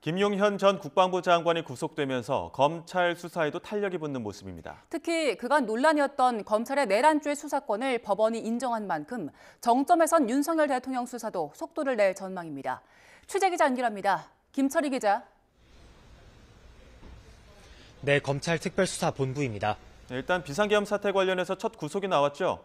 김용현 전 국방부 장관이 구속되면서 검찰 수사에도 탄력이 붙는 모습입니다. 특히 그간 논란이었던 검찰의 내란죄 수사권을 법원이 인정한 만큼 정점에선 윤석열 대통령 수사도 속도를 낼 전망입니다. 취재기자 연결합니다. 김철희 기자. 네, 검찰 특별수사본부입니다. 일단 비상계엄 사태 관련해서 첫 구속이 나왔죠?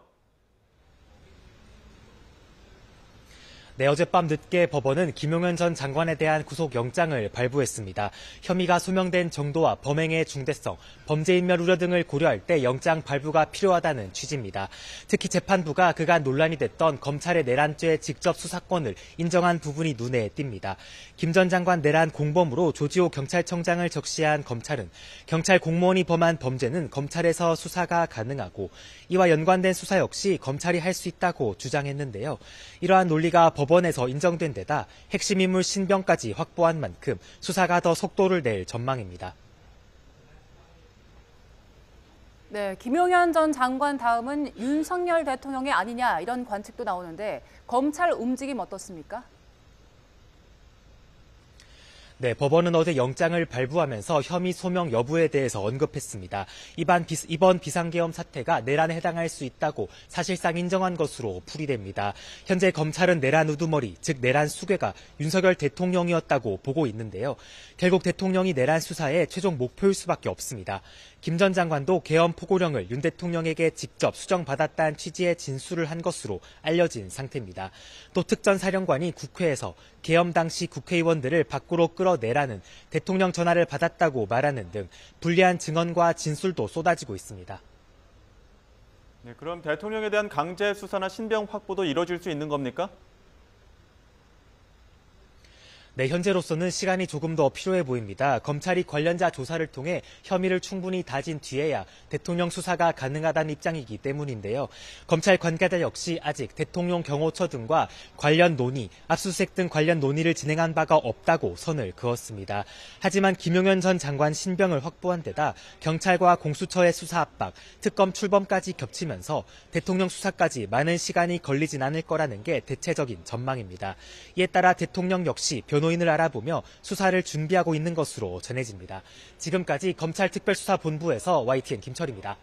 네, 어젯밤 늦게 법원은 김용현 전 장관에 대한 구속영장을 발부했습니다. 혐의가 소명된 정도와 범행의 중대성, 범죄인멸 우려 등을 고려할 때 영장 발부가 필요하다는 취지입니다. 특히 재판부가 그간 논란이 됐던 검찰의 내란죄 직접 수사권을 인정한 부분이 눈에 띕니다. 김 전 장관 내란 공범으로 조지호 경찰청장을 적시한 검찰은 경찰 공무원이 범한 범죄는 검찰에서 수사가 가능하고 이와 연관된 수사 역시 검찰이 할 수 있다고 주장했는데요. 이러한 논리가 법원에서 인정된 데다 핵심 인물 신병까지 확보한 만큼 수사가 더 속도를 낼 전망입니다. 네, 김용현 전 장관 다음은 윤석열 대통령이 아니냐 이런 관측도 나오는데 검찰 움직임 어떻습니까? 네, 법원은 어제 영장을 발부하면서 혐의 소명 여부에 대해서 언급했습니다. 이번 비상계엄 사태가 내란에 해당할 수 있다고 사실상 인정한 것으로 풀이됩니다. 현재 검찰은 내란 우두머리, 즉 내란 수괴가 윤석열 대통령이었다고 보고 있는데요. 결국 대통령이 내란 수사의 최종 목표일 수밖에 없습니다. 김 전 장관도 계엄 포고령을 윤 대통령에게 직접 수정받았다는 취지의 진술을 한 것으로 알려진 상태입니다. 또 특 전 사령관이 국회에서 계엄 당시 국회의원들을 밖으로 끌어내라는 대통령 전화를 받았다고 말하는 등 불리한 증언과 진술도 쏟아지고 있습니다. 네, 그럼 대통령에 대한 강제 수사나 신병 확보도 이뤄질 수 있는 겁니까? 네, 현재로서는 시간이 조금 더 필요해 보입니다. 검찰이 관련자 조사를 통해 혐의를 충분히 다진 뒤에야 대통령 수사가 가능하다는 입장이기 때문인데요. 검찰 관계자 역시 아직 대통령 경호처 등과 관련 논의, 압수수색 등 관련 논의를 진행한 바가 없다고 선을 그었습니다. 하지만 김용현 전 장관 신병을 확보한 데다 경찰과 공수처의 수사 압박, 특검 출범까지 겹치면서 대통령 수사까지 많은 시간이 걸리진 않을 거라는 게 대체적인 전망입니다. 이에 따라 대통령 역시 변호인을 알아보며 수사를 준비하고 있는 것으로 전해집니다. 지금까지 검찰특별수사본부에서 YTN 김철희입니다.